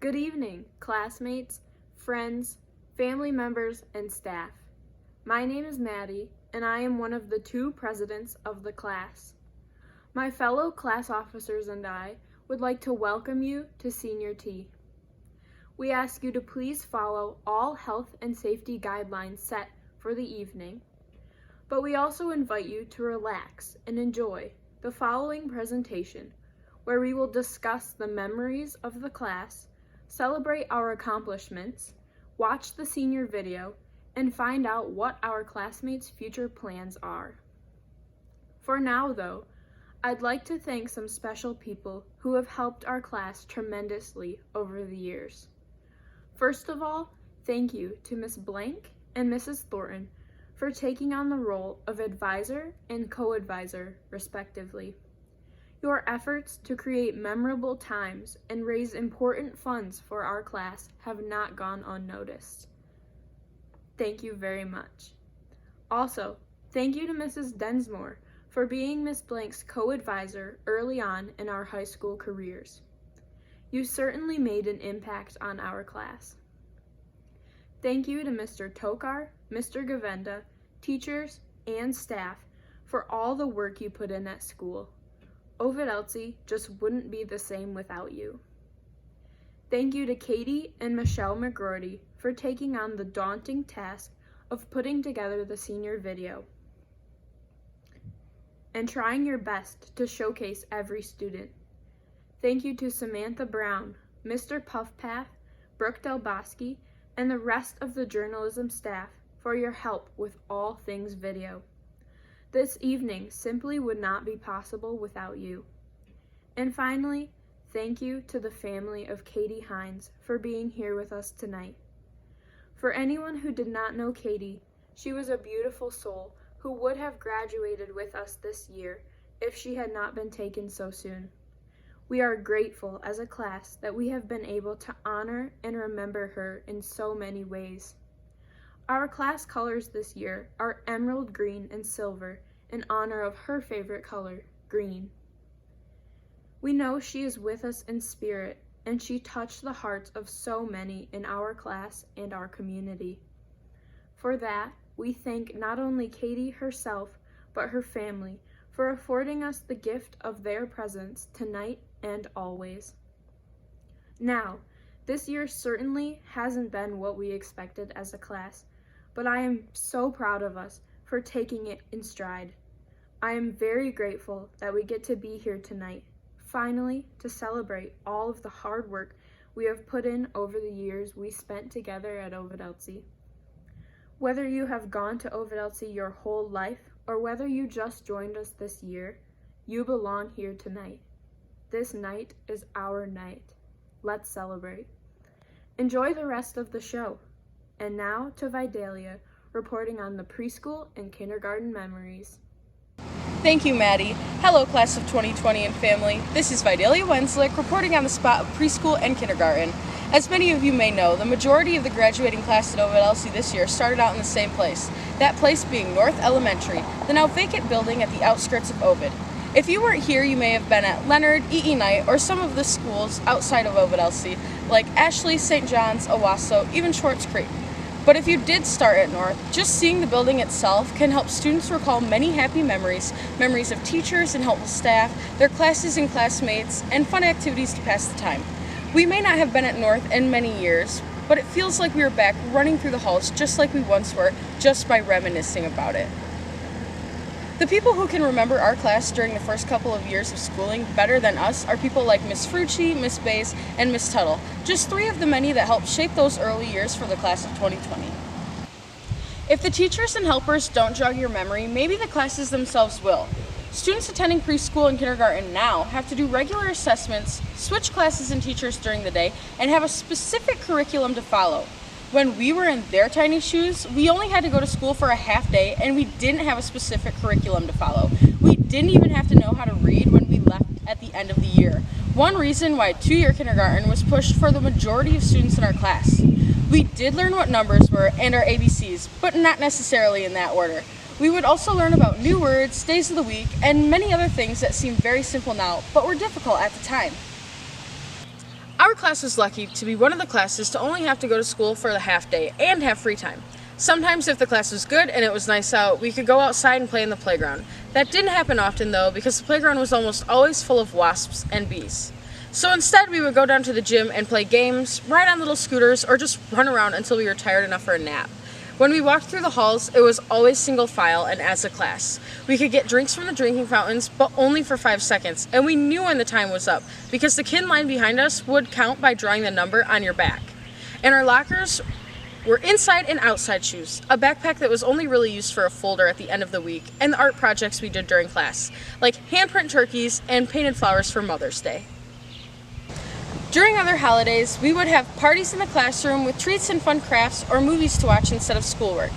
Good evening, classmates, friends, family members, and staff. My name is Maddie, and I am one of the 2 presidents of the class. My fellow class officers and I would like to welcome you to Senior Tea. We ask you to please follow all health and safety guidelines set for the evening, but we also invite you to relax and enjoy the following presentation, where we will discuss the memories of the class, celebrate our accomplishments, watch the senior video, and find out what our classmates' future plans are. For now, though, I'd like to thank some special people who have helped our class tremendously over the years. First of all, thank you to Miss Blank and Mrs. Thornton for taking on the role of advisor and co-advisor, respectively. Your efforts to create memorable times and raise important funds for our class have not gone unnoticed. Thank you very much. Also, thank you to Mrs. Densmore for being Miss Blank's co-advisor early on in our high school careers. You certainly made an impact on our class. Thank you to Mr. Tokar, Mr. Govenda, teachers, and staff for all the work you put in at school. Ovid Elsie just wouldn't be the same without you. Thank you to Katie and Michelle McGroarty for taking on the daunting task of putting together the senior video and trying your best to showcase every student. Thank you to Samantha Brown, Mr. Puffpath, Brooke Delbosky, and the rest of the journalism staff for your help with all things video. This evening simply would not be possible without you. And finally, thank you to the family of Katie Hines for being here with us tonight. For anyone who did not know Katie, she was a beautiful soul who would have graduated with us this year if she had not been taken so soon. We are grateful as a class that we have been able to honor and remember her in so many ways. Our class colors this year are emerald green and silver in honor of her favorite color, green. We know she is with us in spirit, and she touched the hearts of so many in our class and our community. For that, we thank not only Katie herself, but her family for affording us the gift of their presence tonight and always. Now, this year certainly hasn't been what we expected as a class, but I am so proud of us for taking it in stride. I am very grateful that we get to be here tonight, finally, to celebrate all of the hard work we have put in over the years we spent together at Ovid Elsie. Whether you have gone to Ovid Elsie your whole life, or whether you just joined us this year, you belong here tonight. This night is our night. Let's celebrate. Enjoy the rest of the show. And now to Vidalia, reporting on the preschool and kindergarten memories. Thank you, Maddie. Hello, class of 2020 and family. This is Vidalia Wenslick reporting on the spot of preschool and kindergarten. As many of you may know, the majority of the graduating class at Ovid Elsie this year started out in the same place, that place being North Elementary, the now vacant building at the outskirts of Ovid. If you weren't here, you may have been at Leonard, E.E. Knight, or some of the schools outside of Ovid Elsie, like Ashley, St. John's, Owasso, even Schwartz Creek. But if you did start at North, just seeing the building itself can help students recall many happy memories of teachers and helpful staff, their classes and classmates, and fun activities to pass the time. We may not have been at North in many years, but it feels like we are back running through the halls just like we once were, just by reminiscing about it. The people who can remember our class during the first couple of years of schooling better than us are people like Miss Frucci, Miss Bays, and Miss Tuttle, just 3 of the many that helped shape those early years for the class of 2020. If the teachers and helpers don't jog your memory, maybe the classes themselves will. Students attending preschool and kindergarten now have to do regular assessments, switch classes and teachers during the day, and have a specific curriculum to follow. When we were in their tiny shoes, we only had to go to school for a half day and we didn't have a specific curriculum to follow. We didn't even have to know how to read when we left at the end of the year. One reason why 2-year kindergarten was pushed for the majority of students in our class. We did learn what numbers were and our ABCs, but not necessarily in that order. We would also learn about new words, days of the week, and many other things that seem very simple now, but were difficult at the time. Our class was lucky to be one of the classes to only have to go to school for the half day and have free time. Sometimes if the class was good and it was nice out, we could go outside and play in the playground. That didn't happen often though, because the playground was almost always full of wasps and bees. So instead we would go down to the gym and play games, ride on little scooters, or just run around until we were tired enough for a nap. When we walked through the halls, it was always single file and as a class. We could get drinks from the drinking fountains, but only for 5 seconds, and we knew when the time was up, because the kin line behind us would count by drawing the number on your back. And our lockers were inside and outside shoes, a backpack that was only really used for a folder at the end of the week, and the art projects we did during class, like handprint turkeys and painted flowers for Mother's Day. During other holidays, we would have parties in the classroom with treats and fun crafts or movies to watch instead of schoolwork.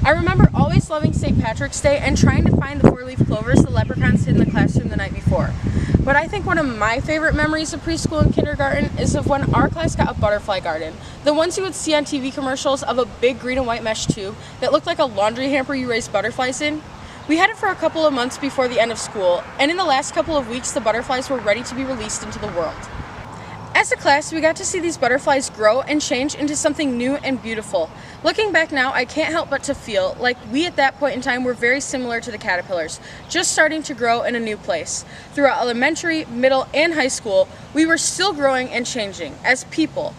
I remember always loving St. Patrick's Day and trying to find the 4-leaf clovers the leprechauns hid in the classroom the night before. But I think one of my favorite memories of preschool and kindergarten is of when our class got a butterfly garden. The ones you would see on TV commercials of a big green and white mesh tube that looked like a laundry hamper you raised butterflies in. We had it for a couple of months before the end of school, and in the last couple of weeks the butterflies were ready to be released into the world. As a class, we got to see these butterflies grow and change into something new and beautiful. Looking back now, I can't help but to feel like we at that point in time were very similar to the caterpillars, just starting to grow in a new place. Throughout elementary, middle, and high school, we were still growing and changing as people.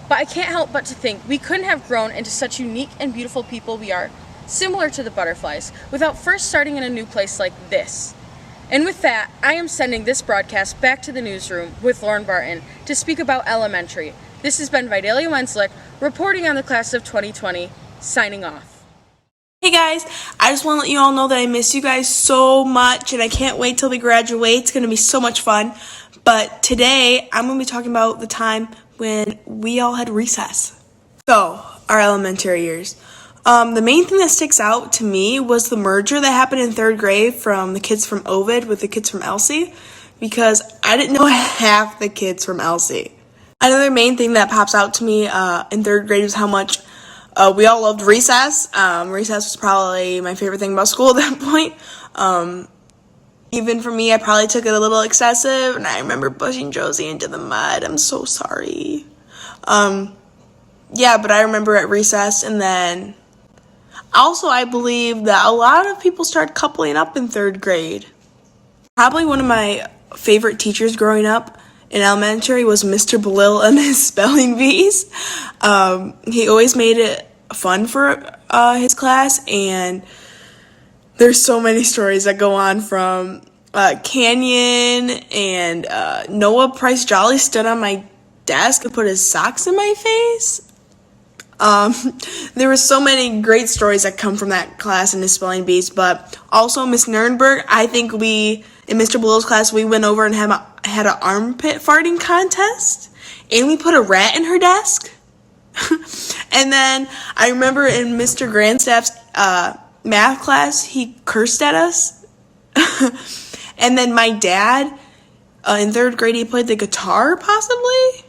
But I can't help but to think we couldn't have grown into such unique and beautiful people we are, similar to the butterflies, without first starting in a new place like this. And with that, I am sending this broadcast back to the newsroom with Lauren Barton to speak about elementary. This has been Vidalia Wenslick reporting on the class of 2020, signing off. Hey guys, I just want to let you all know that I miss you guys so much and I can't wait till we graduate. It's going to be so much fun. But today, I'm going to be talking about the time when we all had recess. So, our elementary years. The main thing that sticks out to me was the merger that happened in 3rd grade from the kids from Ovid with the kids from Elsie, because I didn't know half the kids from Elsie. Another main thing that pops out to me in 3rd grade is how much we all loved recess. Recess was probably my favorite thing about school at that point. Even for me, I probably took it a little excessive, and I remember pushing Josie into the mud. I'm so sorry. Yeah, but I remember at recess, and then also, I believe that a lot of people started coupling up in 3rd grade. Probably one of my favorite teachers growing up in elementary was Mr. Belil and his spelling bees. He always made it fun for his class, and there's so many stories that go on from Canyon and Noah Price Jolly stood on my desk and put his socks in my face. There were so many great stories that come from that class and his spelling bees, but also Miss Nurnberg, I think in Mr. Belil's class, we went over and had an armpit farting contest, and we put a rat in her desk. And then I remember in Mr. Grandstaff's math class, he cursed at us. And then my dad, in 3rd grade, he played the guitar, possibly.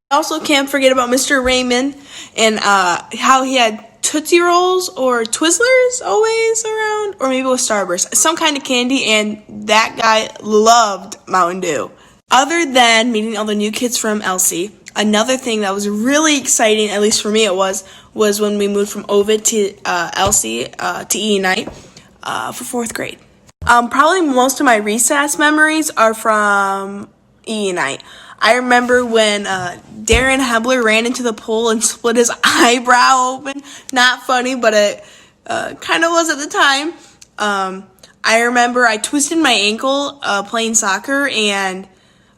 Also can't forget about Mr. Raymond and how he had Tootsie Rolls or Twizzlers always around, or maybe it was Starburst, some kind of candy, and that guy loved Mountain Dew. Other than meeting all the new kids from Elsie, another thing that was really exciting, at least for me it was when we moved from Ovid to Elsie to E night for 4th grade. Probably most of my recess memories are from E night. I remember when Darren Hebler ran into the pool and split his eyebrow open. Not funny, but it kind of was at the time. I remember I twisted my ankle playing soccer, and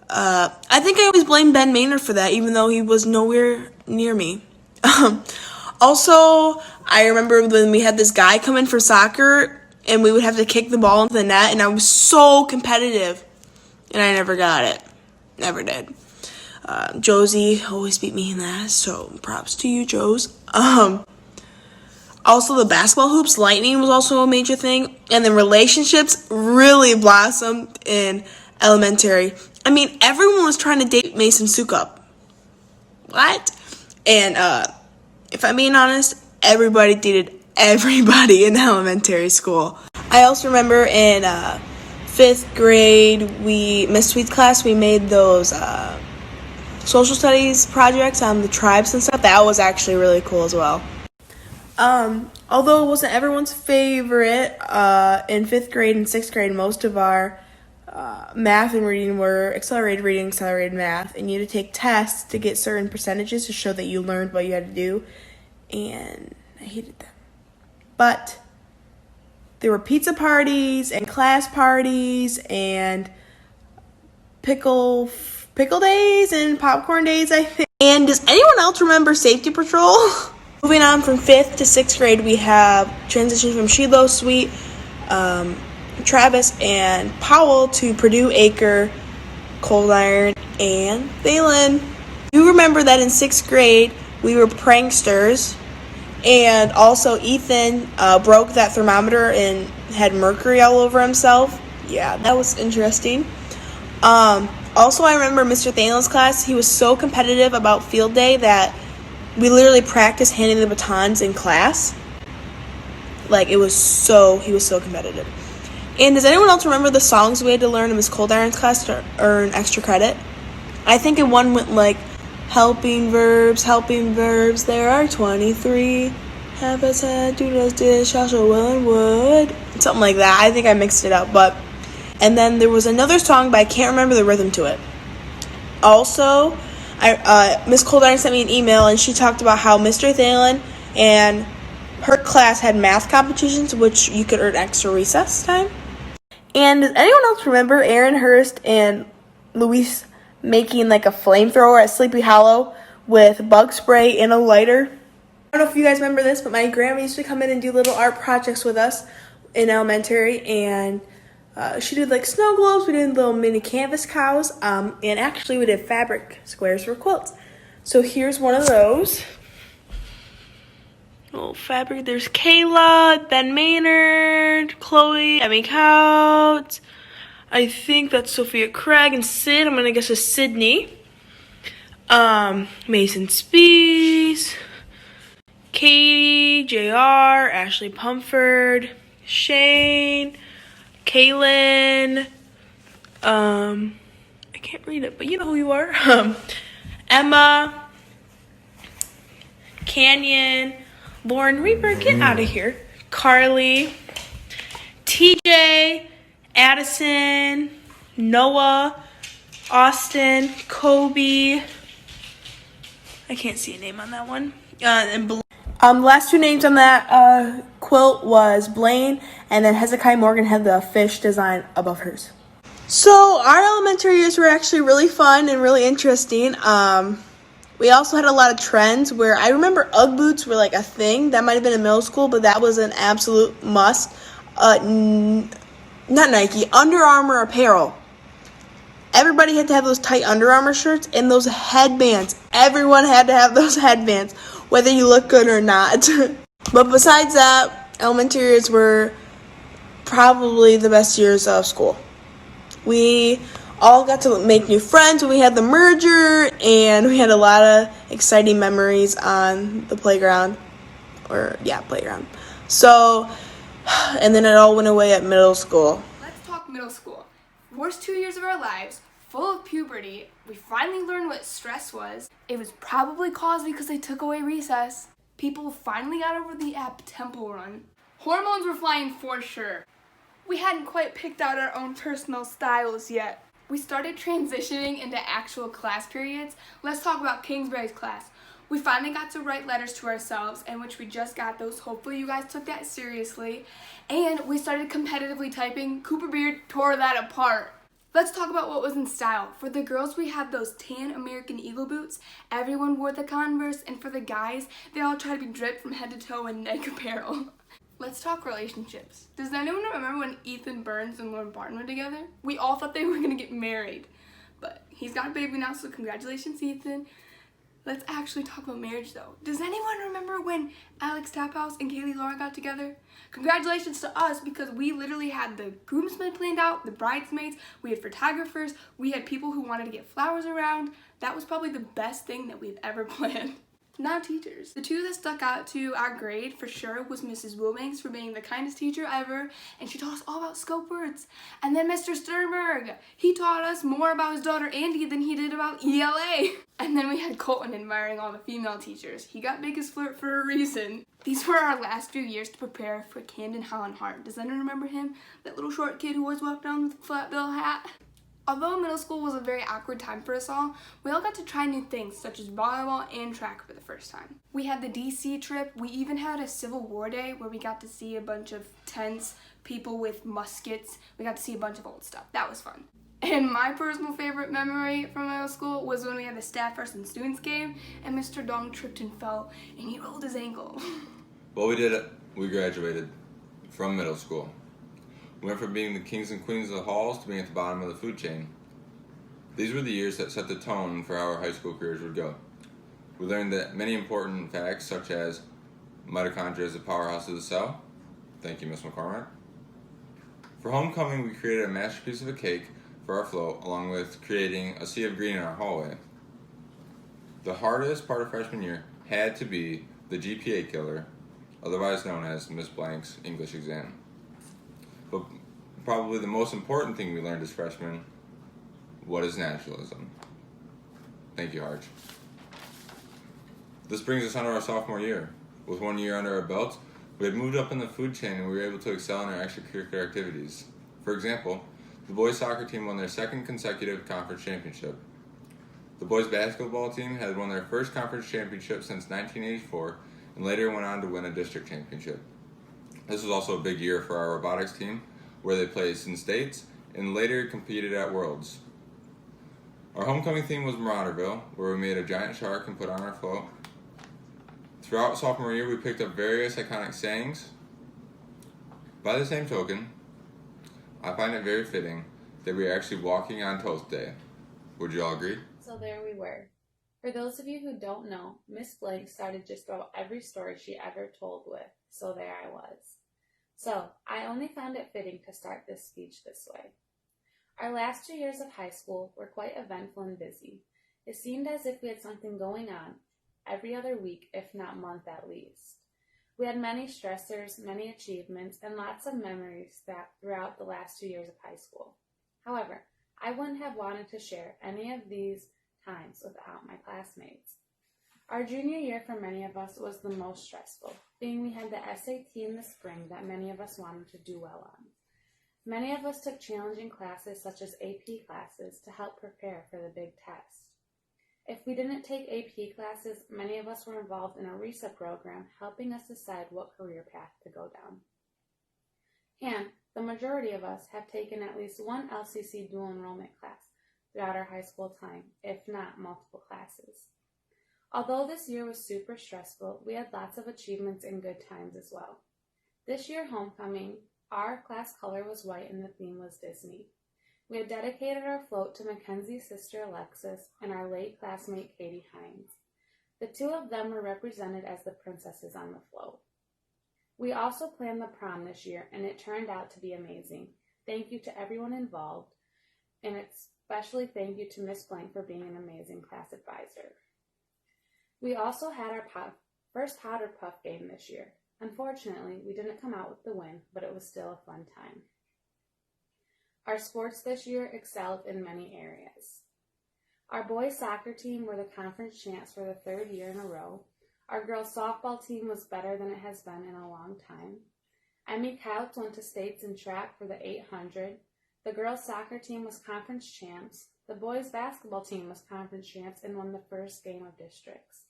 I think I always blamed Ben Maynard for that, even though he was nowhere near me. Also, I remember when we had this guy come in for soccer, and we would have to kick the ball into the net, and I was so competitive, and I never got it. Never did. Josie always beat me in that, so props to you, Joes. Also, the basketball hoops, lightning was also a major thing. And then relationships really blossomed in elementary. I mean, everyone was trying to date Mason Sukup. What? And if I'm being honest, everybody dated everybody in elementary school. I also remember in 5th grade, Miss Sweet's class, we made those social studies projects on the tribes and stuff. That was actually really cool as well. Although it wasn't everyone's favorite, in 5th grade and 6th grade, most of our math and reading were accelerated reading, accelerated math, and you had to take tests to get certain percentages to show that you learned what you had to do, and I hated them. But there were pizza parties and class parties and pickle days and popcorn days, I think. And does anyone else remember safety patrol? Moving on from 5th to 6th grade, we have transitioned from Shiloh, Sweet, Travis, and Powell to Purdue, Acre, Cold Iron, and Thalen. You remember that in 6th grade, we were pranksters, and also Ethan broke that thermometer and had mercury all over himself. Yeah, that was interesting. Also, I remember Mr. Thalen's class. He was so competitive about field day that we literally practiced handing the batons in class. Like, he was so competitive. And does anyone else remember the songs we had to learn in Miss Cold Iron's class to earn extra credit? I think in one went like, helping verbs, there are 23. Have us had, do does, did, shall, will, and would. Something like that. I think I mixed it up, but... And then there was another song, but I can't remember the rhythm to it. Also, Miss Cold Iron sent me an email, and she talked about how Mr. Thalen and her class had math competitions, which you could earn extra recess time. And does anyone else remember Aaron Hurst and Luis making like a flamethrower at Sleepy Hollow with bug spray and a lighter? I don't know if you guys remember this, but my grandma used to come in and do little art projects with us in elementary, and she did like snow globes, we did little mini canvas cows, and actually we did fabric squares for quilts. So here's one of those. Little fabric. There's Kayla, Ben Maynard, Chloe, Emmy Couts. I think that's Sophia Craig and Sid. I'm gonna guess it's Sydney. Mason Spees, Katie, JR, Ashley Pumford, Shane, Kaylin, I can't read it, but you know who you are. Emma, Canyon, Lauren Reaper, get out of here. Carly, TJ, Addison, Noah, Austin, Kobe. I can't see a name on that one. And the last two names on that quilt was Blaine, and then Hezekiah Morgan had the fish design above hers. So our elementary years were actually really fun and really interesting. We also had a lot of trends where I remember Ugg boots were like a thing. That might have been in middle school, but that was an absolute must. Not Nike, Under Armour apparel. Everybody had to have those tight Under Armour shirts and those headbands. Everyone had to have those headbands, whether you look good or not. But besides that, elementary years were probably the best years of school. We all got to make new friends when we had the merger, and we had a lot of exciting memories on the playground. Playground. So, and then it all went away at middle school. Let's talk middle school. Worst 2 years of our lives, full of puberty. We finally learned what stress was. It was probably caused because they took away recess. People finally got over the app Temple Run. Hormones were flying for sure. We hadn't quite picked out our own personal styles yet. We started transitioning into actual class periods. Let's talk about Kingsbury's class. We finally got to write letters to ourselves, in which we just got those. Hopefully you guys took that seriously. And we started competitively typing. Cooper Beard tore that apart. Let's talk about what was in style. For the girls, we had those tan American Eagle boots. Everyone wore the Converse, and for the guys, they all tried to be dripped from head to toe in Nike apparel. Let's talk relationships. Does anyone remember when Ethan Burns and Lauren Barton were together? We all thought they were gonna get married, but he's got a baby now, so congratulations, Ethan. Let's actually talk about marriage, though. Does anyone remember when Alex Taphouse and Kaylee Laura got together? Congratulations to us, because we literally had the groomsmen planned out, the bridesmaids, we had photographers, we had people who wanted to get flowers around. That was probably the best thing that we've ever planned. not teachers. The two that stuck out to our grade for sure was Mrs. Wilbanks for being the kindest teacher ever, and she taught us all about scope words. And then Mr. Sternberg, he taught us more about his daughter Andy than he did about ELA. And then we had Colton admiring all the female teachers. He got biggest flirt for a reason. These were our last few years to prepare for Camden Holland Hart. Does anyone remember him? That little short kid who always walked around with a flat bill hat? Although middle school was a very awkward time for us all, we all got to try new things such as volleyball and track for the first time. We had the DC trip. We even had a Civil War day where we got to see a bunch of tents, people with muskets. We got to see a bunch of old stuff. That was fun. And my personal favorite memory from middle school was when we had the staff versus students game and Mr. Dong tripped and fell and he rolled his ankle. Well, we did it. We graduated from middle school. We went from being the kings and queens of the halls to being at the bottom of the food chain. These were the years that set the tone for how our high school careers would go. We learned that many important facts, such as mitochondria is the powerhouse of the cell. Thank you, Miss McCormick. For homecoming, we created a masterpiece of a cake for our float, along with creating a sea of green in our hallway. The hardest part of freshman year had to be the GPA killer, otherwise known as Miss Blank's English exam. But probably the most important thing we learned as freshmen, what is nationalism? Thank you, Harge. This brings us onto our sophomore year. With 1 year under our belts, we had moved up in the food chain and we were able to excel in our extracurricular activities. For example, the boys soccer team won their second consecutive conference championship. The boys basketball team had won their first conference championship since 1984 and later went on to win a district championship. This was also a big year for our robotics team, where they placed in states and later competed at Worlds. Our homecoming theme was Marauderville, where we made a giant shark and put on our float. Throughout sophomore year, we picked up various iconic sayings. By the same token, I find it very fitting that we are actually walking on Toast Day. Would you all agree? So there we were. For those of you who don't know, Miss Blank started just about every story she ever told with, so there I was. So, I only found it fitting to start this speech this way. Our last 2 years of high school were quite eventful and busy. It seemed as if we had something going on every other week, if not month at least. We had many stressors, many achievements, and lots of memories throughout the last 2 years of high school. However, I wouldn't have wanted to share any of these times without my classmates. Our junior year for many of us was the most stressful, being we had the SAT in the spring that many of us wanted to do well on. Many of us took challenging classes such as AP classes to help prepare for the big test. If we didn't take AP classes, many of us were involved in a RESA program helping us decide what career path to go down. And the majority of us have taken at least one LCC dual enrollment class throughout our high school time, if not multiple classes. Although this year was super stressful, we had lots of achievements and good times as well. This year homecoming, our class color was white and the theme was Disney. We had dedicated our float to Mackenzie's sister Alexis and our late classmate Katie Hines. The two of them were represented as the princesses on the float. We also planned the prom this year and it turned out to be amazing. Thank you to everyone involved, and especially thank you to Miss Blank for being an amazing class advisor. We also had our first Powder Puff game this year. Unfortunately, we didn't come out with the win, but it was still a fun time. Our sports this year excelled in many areas. Our boys soccer team were the conference champs for the third year in a row. Our girls softball team was better than it has been in a long time. Emmy Couts went to states in track for the 800. The girls soccer team was conference champs. The boys basketball team was conference champs and won the first game of districts.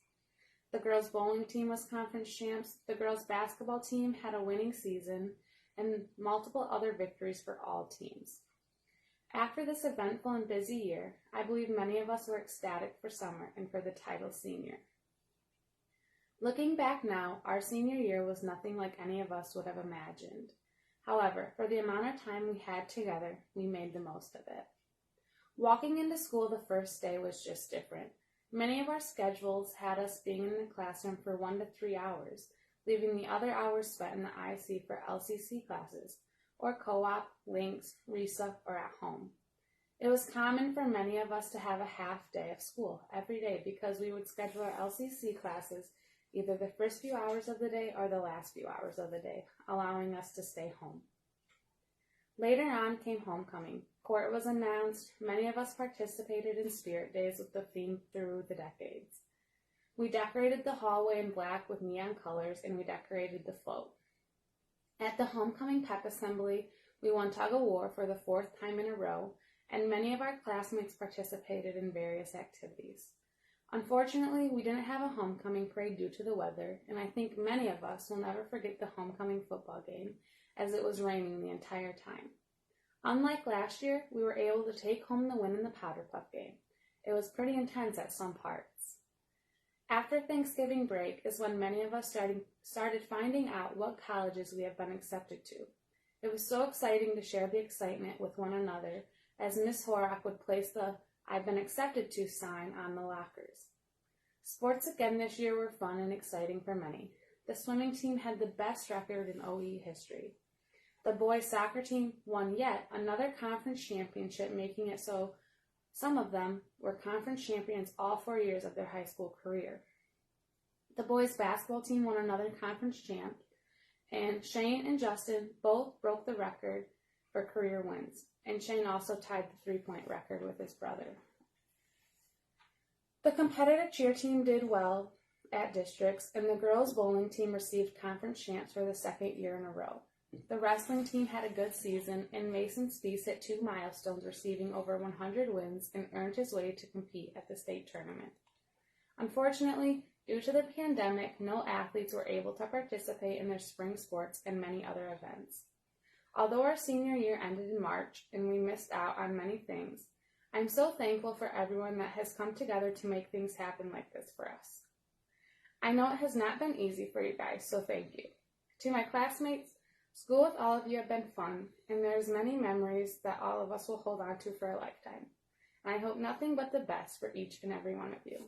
The girls bowling team was conference champs. The girls basketball team had a winning season and multiple other victories for all teams. After this eventful and busy year, I believe many of us were ecstatic for summer and for the title senior. Looking back now, our senior year was nothing like any of us would have imagined. However, for the amount of time we had together, we made the most of it. Walking into school the first day was just different. Many of our schedules had us being in the classroom for 1 to 3 hours, leaving the other hours spent in the IC for LCC classes, or co-op, links, RESA, or at home. It was common for many of us to have a half day of school every day because we would schedule our LCC classes either the first few hours of the day or the last few hours of the day, allowing us to stay home. Later on came homecoming. Court was announced. Many of us participated in spirit days with the theme through the decades. We decorated the hallway in black with neon colors, and we decorated the float. At the homecoming pep assembly, we won tug of war for the 4th time in a row, and many of our classmates participated in various activities. Unfortunately, we didn't have a homecoming parade due to the weather, and I think many of us will never forget the homecoming football game, as it was raining the entire time. Unlike last year, we were able to take home the win in the powder puff game. It was pretty intense at some parts. After Thanksgiving break is when many of us started finding out what colleges we have been accepted to. It was so exciting to share the excitement with one another, as Miss Horak would place the "I've been accepted to" sign on the lockers. Sports again this year were fun and exciting for many. The swimming team had the best record in OE history. The boys' soccer team won yet another conference championship, making it so some of them were conference champions all 4 years of their high school career. The boys' basketball team won another conference champ, and Shane and Justin both broke the record for career wins, and Shane also tied the three-point record with his brother. The competitive cheer team did well at districts, and the girls' bowling team received conference champs for the 2nd year in a row. The wrestling team had a good season, and Mason Spees hit 2 milestones, receiving over 100 wins, and earned his way to compete at the state tournament. Unfortunately, due to the pandemic, no athletes were able to participate in their spring sports and many other events. Although our senior year ended in March and we missed out on many things, I'm so thankful for everyone that has come together to make things happen like this for us. I know it has not been easy for you guys, so thank you. To my classmates, school with all of you have been fun, and there's many memories that all of us will hold on to for a lifetime. And I hope nothing but the best for each and every one of you.